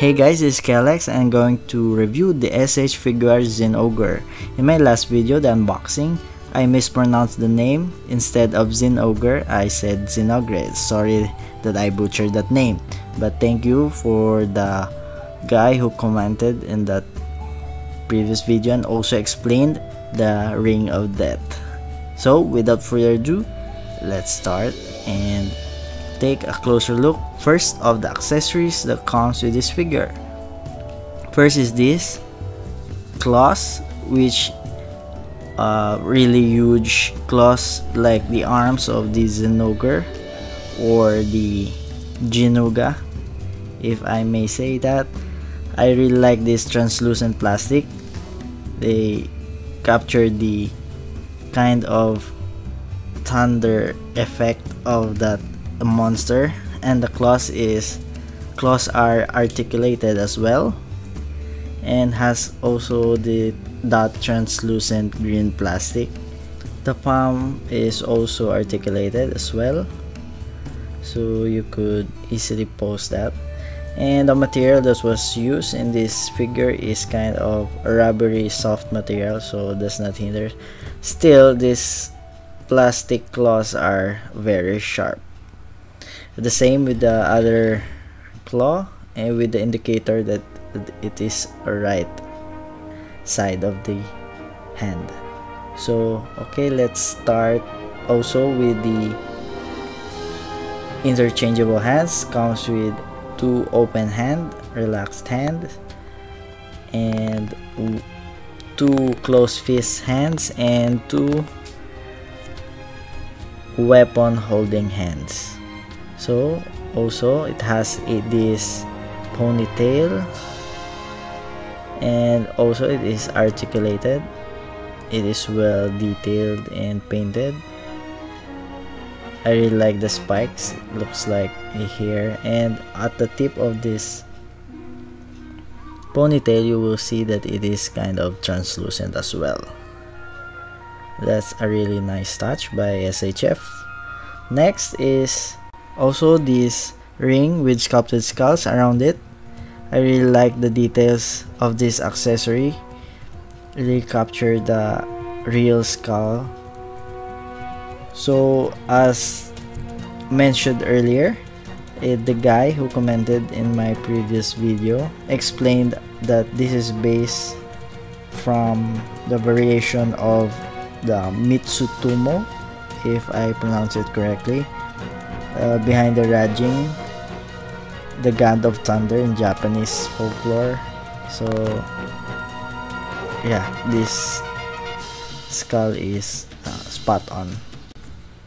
Hey guys, this is kaLex and I'm going to review the SHFiguarts Zinogre. In my last video, the unboxing, I mispronounced the name. Instead of Zinogre, I said Zinogre. Sorry that I butchered that name. But thank you for the guy who commented in that previous video and also explained the Ring of Death. So without further ado, let's start and take a closer look first of the accessories that comes with this figure. First is this claws, which really huge claws like the arms of the Zinogre or the Jinuga, if I may say that. I really like this translucent plastic. They captured the kind of thunder effect of that monster, and the claws are articulated as well and has also that translucent green plastic. The palm is also articulated as well, so you could easily pose that. And the material that was used in this figure is kind of a rubbery soft material, so does not hinder. Still, these plastic claws are very sharp. The same with the other claw and with the indicator that it is a right side of the hand. So okay, let's start also with the interchangeable hands. Comes with two open hand, relaxed hand, and two closed fist hands and two weapon holding hands. So also it has this ponytail, and also it is articulated. It is well detailed and painted. I really like the spikes. It looks like a hair, and at the tip of this ponytail you will see that it is kind of translucent as well. That's a really nice touch by SHF. Next is also this ring with sculpted skulls around it. I really like the details of this accessory. Really capture the real skull. So as mentioned earlier, the guy who commented in my previous video explained that this is based from the variation of the Mitsutomo, if I pronounce it correctly, behind the Rajing, the god of thunder in Japanese folklore. So yeah, this skull is spot on.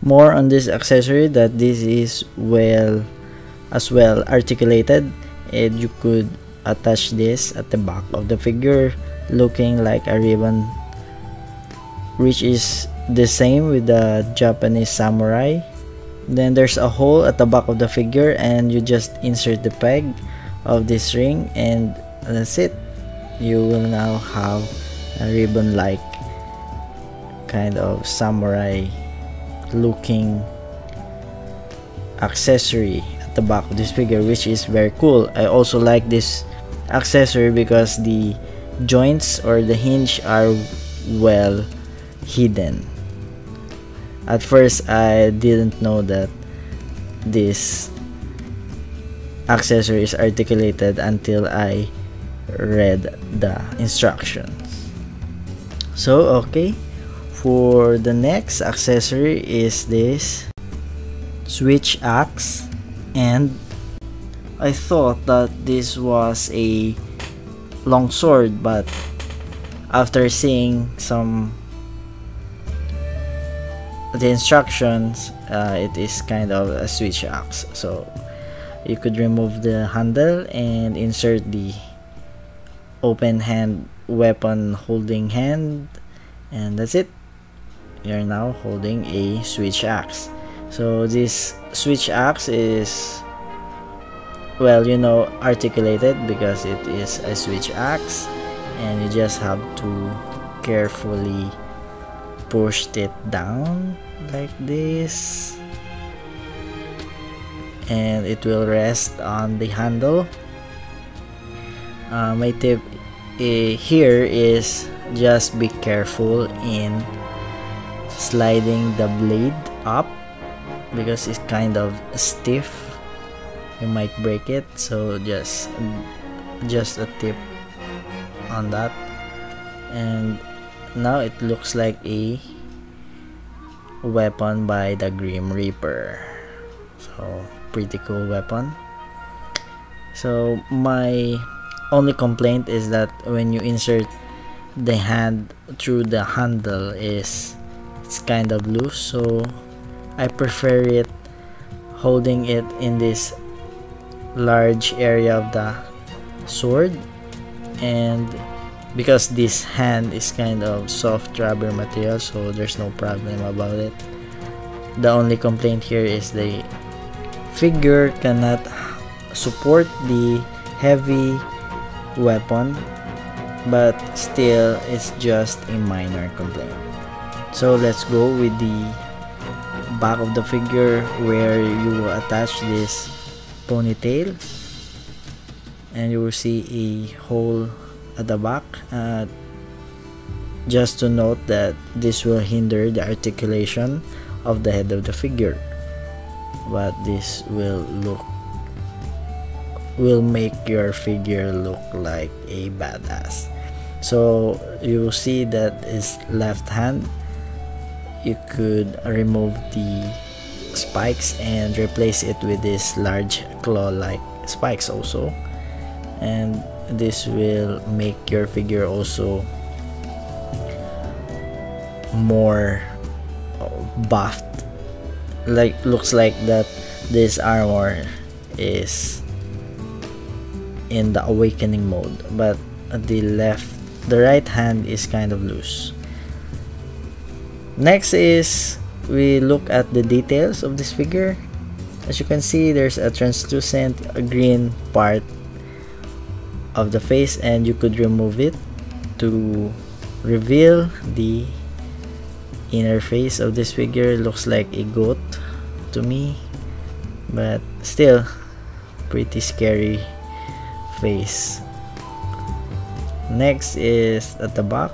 More on this accessory, that this is well articulated, and you could attach this at the back of the figure looking like a ribbon, which is the same with the Japanese samurai. Then there's a hole at the back of the figure, and you just insert the peg of this ring, and that's it. You will now have a ribbon like kind of samurai looking accessory at the back of this figure, which is very cool. I also like this accessory because the joints or the hinge are well hidden. At first I didn't know that this accessory is articulated until I read the instructions. So okay, for the next accessory is this switch axe, and I thought that this was a long sword, but after seeing the instructions, it is kind of a switch axe. So you could remove the handle and insert the open hand weapon holding hand, and that's it. You're now holding a switch axe. So this switch axe is, well, you know, articulated because it is a switch axe, and you just have to carefully push it down like this, and it will rest on the handle. My tip here is just be careful in sliding the blade up because it's kind of stiff. You might break it, so just a tip on that. And now it looks like a weapon by the Grim Reaper, so pretty cool weapon. So my only complaint is that when you insert the hand through the handle, it's kind of loose, so I prefer it holding it in this large area of the sword, and because this hand is kind of soft rubber material, so there's no problem about it. The only complaint here is the figure cannot support the heavy weapon, but still it's just a minor complaint. So let's go with the back of the figure, where you will attach this ponytail, and you will see a hole at the back. Just to note that this will hinder the articulation of the head of the figure, but this will make your figure look like a badass. So you will see that his left hand, you could remove the spikes and replace it with this large claw-like spikes also, and this will make your figure also more buffed. Like, looks like that this armor is in the awakening mode, but the right hand is kind of loose. Next is we look at the details of this figure. As you can see, there's a translucent green part of the face, and you could remove it to reveal the inner face of this figure. It looks like a goat to me, but still pretty scary face. Next is at the back.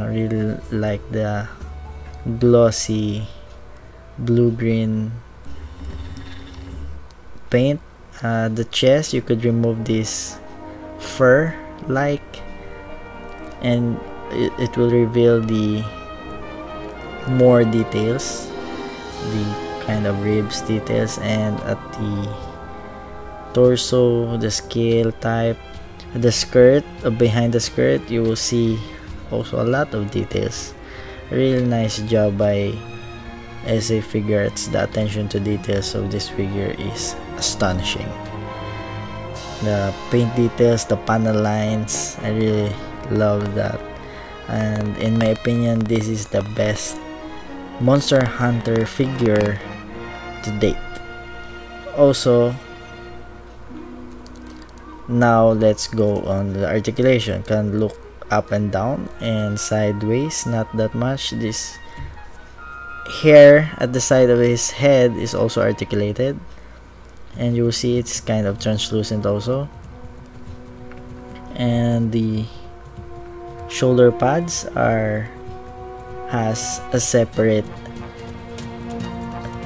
Really like the glossy blue-green paint. The chest, you could remove this fur like, and it will reveal the more details, the kind of ribs details, and at the torso, the scale type, the skirt, behind the skirt, you will see also a lot of details. Really nice job by SHFiguarts. The attention to details of this figure is astonishing. The paint details, the panel lines, I really love that, and in my opinion, this is the best Monster Hunter figure to date. Also, now let's go on the articulation. Can look up and down and sideways, not that much. This hair at the side of his head is also articulated, and you will see it's kind of translucent also, and the shoulder pads has a separate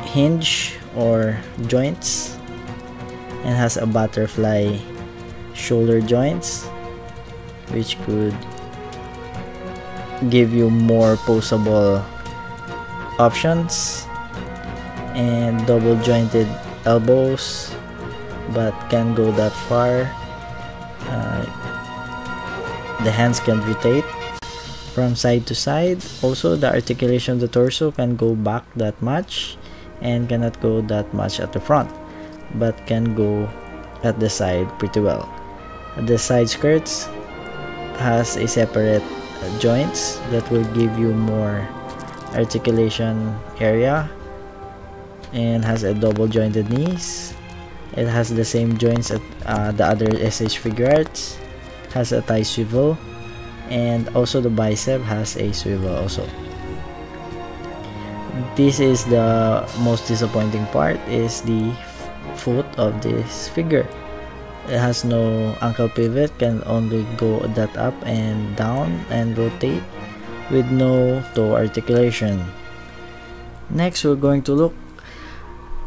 hinge or joints, and has a butterfly shoulder joints, which could give you more poseable options, and double jointed elbows, but can't go that far. The hands can rotate from side to side. Also, the articulation of the torso can go back that much and cannot go that much at the front, but can go at the side pretty well. The side skirts has a separate joints that will give you more articulation area, and has a double jointed knees. It has the same joints at the other SHFiguarts, has a thigh swivel, and also the bicep has a swivel also. This is the most disappointing part, is the foot of this figure. It has no ankle pivot, can only go that up and down and rotate with no toe articulation. Next, we're going to look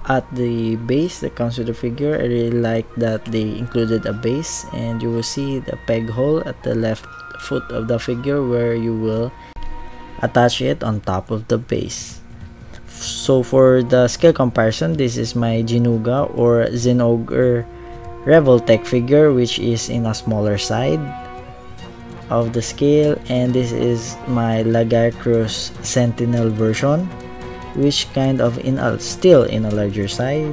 at the base that comes with the figure. I really like that they included a base, and you will see the peg hole at the left foot of the figure where you will attach it on top of the base. So for the scale comparison, this is my Jinuga or Zinogre Revoltech figure, which is in a smaller side of the scale, and this is my Lagay Cruz Sentinel version, which kind of still in a larger side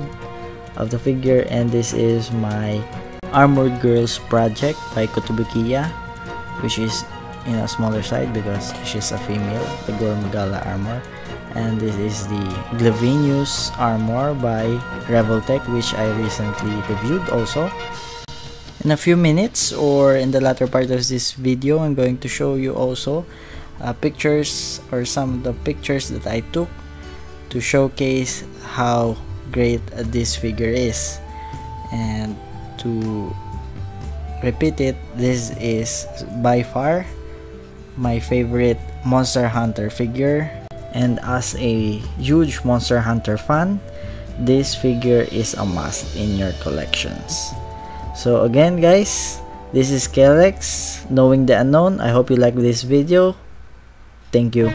of the figure. And this is my Armored Girls Project by Kotobukiya, which is in a smaller side because she's a female, the Gormagala armor. And this is the Glavinius armor by Revoltech, which I recently reviewed also. In a few minutes, or in the latter part of this video, I'm going to show you also pictures, or some of the pictures that I took to showcase how great this figure is. And to repeat it, this is by far my favorite Monster Hunter figure, and as a huge Monster Hunter fan, this figure is a must in your collections. So again guys, this is kaLex, Knowing the Unknown. I hope you like this video. Thank you.